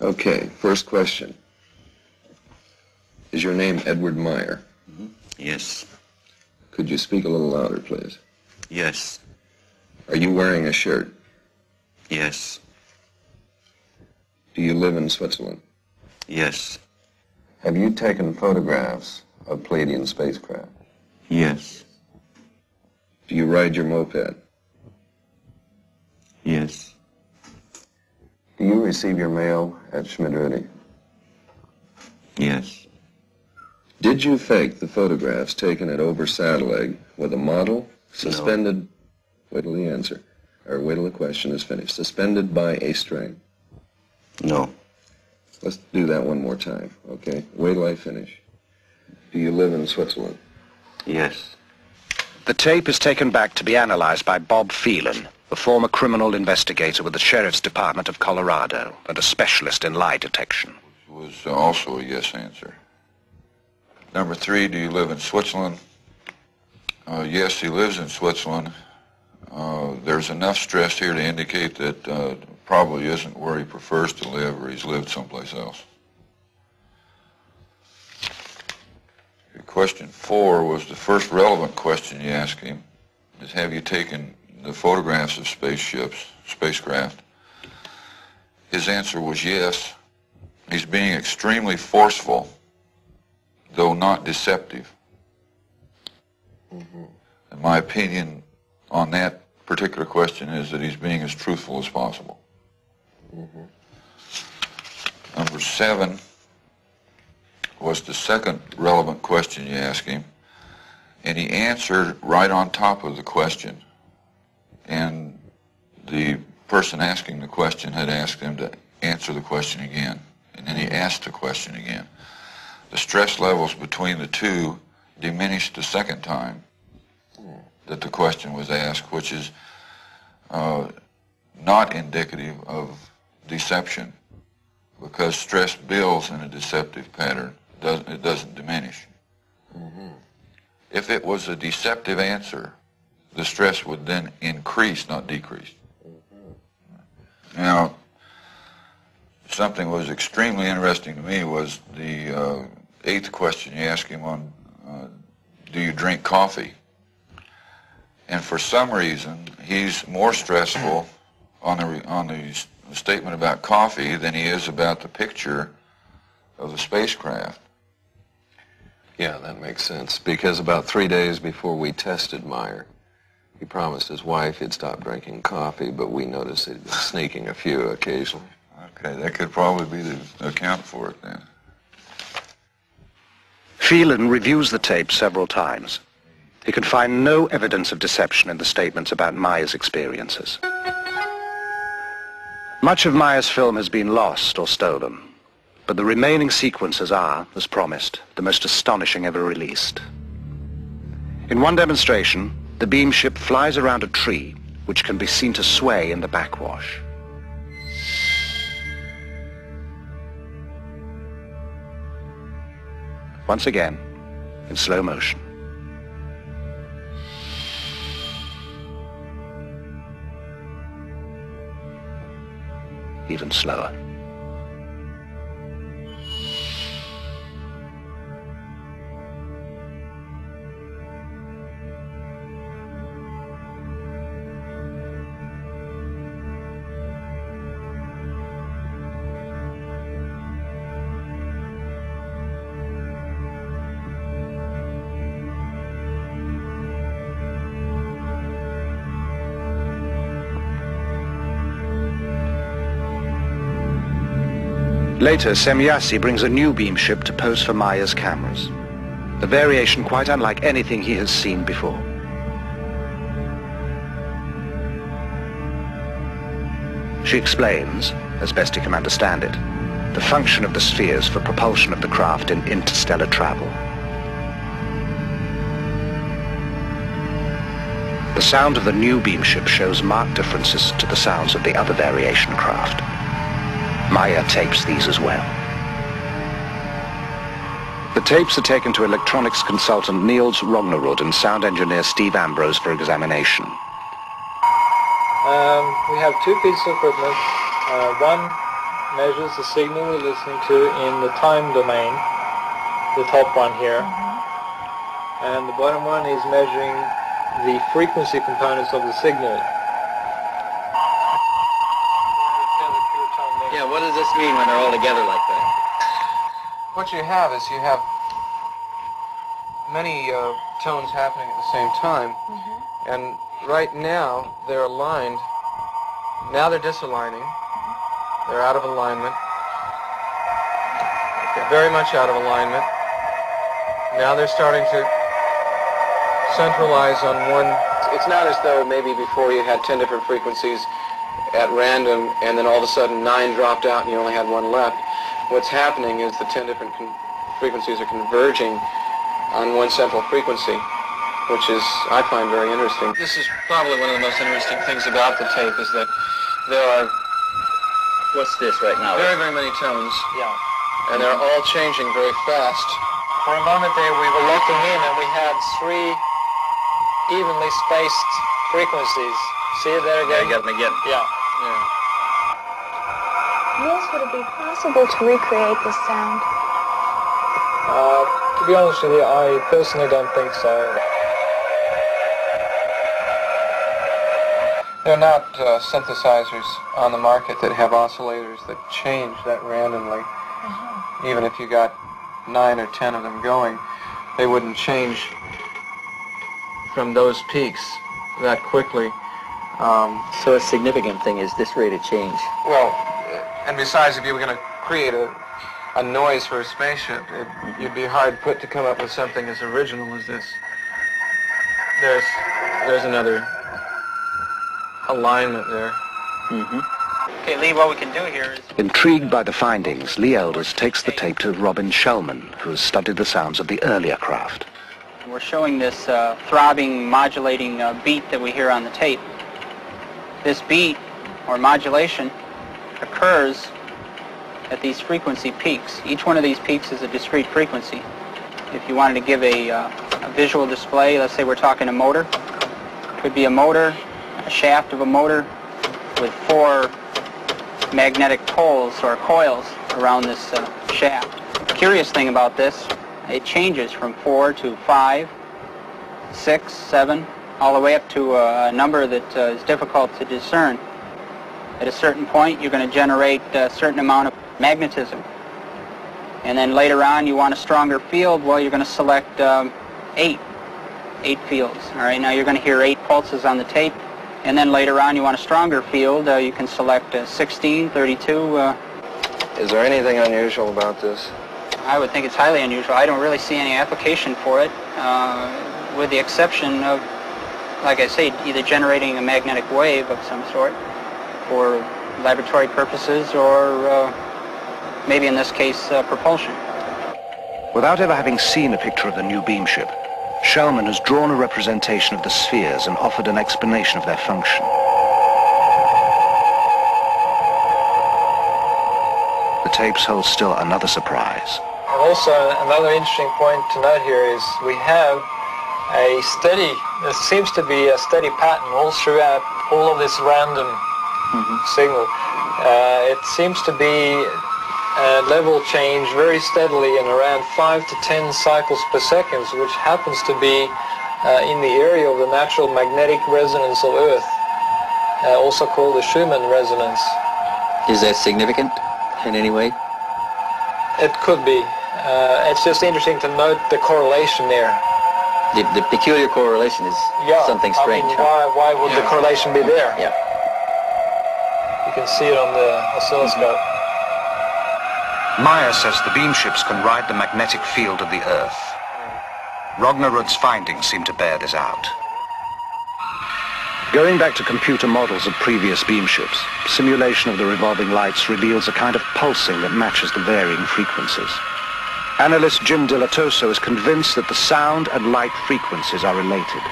Okay, first question. Is your name Edward Meier? Yes. Could you speak a little louder, please? Yes. Are you wearing a shirt? Yes. Do you live in Switzerland? Yes. Have you taken photographs of Pleiadian spacecraft? Yes. Do you ride your moped? Yes. Do you receive your mail at Schmidt-Rudy? Yes. Did you fake the photographs taken at Ober-Sadeleg with a model suspended... No. Wait till the answer, or wait till the question is finished. Suspended by a string? No. Let's do that one more time, okay? Wait till I finish. Do you live in Switzerland? Yes. The tape is taken back to be analyzed by Bob Phelan, a former criminal investigator with the Sheriff's Department of Colorado and a specialist in lie detection. Was also a yes answer. Number 3, do you live in Switzerland? Yes, he lives in Switzerland. There's enough stress here to indicate that probably isn't where he prefers to live, or he's lived someplace else. Question 4 was the first relevant question you asked him, is have you taken the photographs of spacecraft? His answer was yes. He's being extremely forceful, though not deceptive. And my opinion on that particular question is that he's being as truthful as possible. Number 7 was the second relevant question you asked him, and he answered right on top of the question. And the person asking the question had asked him to answer the question again, and then he asked the question again. The stress levels between the two diminished the second time that the question was asked, which is not indicative of deception, because stress builds in a deceptive pattern. It doesn't diminish. If it was a deceptive answer, the stress would then increase, not decrease. Now, something was extremely interesting to me was the 8th question you asked him on, do you drink coffee? And for some reason, he's more stressful on the statement about coffee than he is about the picture of the spacecraft. Yeah, that makes sense, because about 3 days before we tested Meier, he promised his wife he'd stop drinking coffee, but we noticed he'd been sneaking a few occasionally. Okay, that could probably be the account for it then. Phelan reviews the tape several times. He could find no evidence of deception in the statements about Meier's experiences. Much of Meier's film has been lost or stolen, but the remaining sequences are, as promised, the most astonishing ever released. In one demonstration, the beam ship flies around a tree which can be seen to sway in the backwash. Once again, in slow motion. Even slower. Later, Semyasi brings a new beam ship to pose for Meier's cameras. A variation quite unlike anything he has seen before. She explains, as best he can understand it, the function of the spheres for propulsion of the craft in interstellar travel. The sound of the new beam ship shows marked differences to the sounds of the other variation craft. Meier tapes these as well. The tapes are taken to electronics consultant Niels Rognerud and sound engineer Steve Ambrose for examination. We have two pieces of equipment. One measures the signal we're listening to in the time domain, the top one here, and the bottom one is measuring the frequency components of the signal. Yeah, what does this mean when they're all together like that? What you have is you have many tones happening at the same time, and right now they're aligned. Now they're disaligning. They're out of alignment. They're very much out of alignment. Now they're starting to centralize on one. It's not as though maybe before you had 10 different frequencies at random and then all of a sudden 9 dropped out and you only had 1 left. What's happening is the 10 different frequencies are converging on one central frequency, which is, I find, very interesting. This is probably one of the most interesting things about the tape is that there are What's this right now? very, very many tones, Yeah. and they're all changing very fast. For a moment there we were looking in and we had 3 evenly spaced frequencies. See it there Yeah, again? you got them again. Yeah. Yes, would it be possible to recreate this sound? To be honest with you, I personally don't think so. There are not synthesizers on the market that have oscillators that change that randomly. Even if you got 9 or 10 of them going, they wouldn't change from those peaks that quickly. So a significant thing is this rate of change. Well, and besides, if you were going to create a noise for a spaceship, you'd be hard put to come up with something as original as this. There's another alignment there. Okay, Lee, what we can do here is... Intrigued by the findings, Lee Elders takes the tape to Robin Shellman, who has studied the sounds of the earlier craft. We're showing this throbbing, modulating beat that we hear on the tape. This beat, or modulation, occurs at these frequency peaks. Each one of these peaks is a discrete frequency. If you wanted to give a visual display, let's say we're talking a motor, could be a motor, a shaft of a motor with 4 magnetic poles or coils around this shaft. The curious thing about this, it changes from 4 to 5, 6, 7, all the way up to a number that is difficult to discern. At a certain point, you're going to generate a certain amount of magnetism. And then later on, you want a stronger field, well, you're going to select 8 fields. All right, now you're going to hear 8 pulses on the tape. And then later on, you want a stronger field, you can select 16, 32. Is there anything unusual about this? I would think it's highly unusual. I don't really see any application for it, with the exception of, like I say, either generating a magnetic wave of some sort for laboratory purposes or maybe in this case propulsion. Without ever having seen a picture of the new beam ship, Shellman has drawn a representation of the spheres and offered an explanation of their function. The tapes hold still another surprise. And also, another interesting point to note here is we have a steady, there seems to be a steady pattern all throughout all of this random signal. It seems to be a level change very steadily in around 5 to 10 cycles per second, which happens to be in the area of the natural magnetic resonance of Earth, also called the Schumann resonance. Is that significant in any way? It could be. It's just interesting to note the correlation there. The peculiar correlation is something strange. I mean, why would the correlation be there? Yeah. You can see it on the oscilloscope. Meier says the beam ships can ride the magnetic field of the Earth. Rognerud's findings seem to bear this out. Going back to computer models of previous beam ships, simulation of the revolving lights reveals a kind of pulsing that matches the varying frequencies. Analyst Jim Dilatoso is convinced that the sound and light frequencies are related.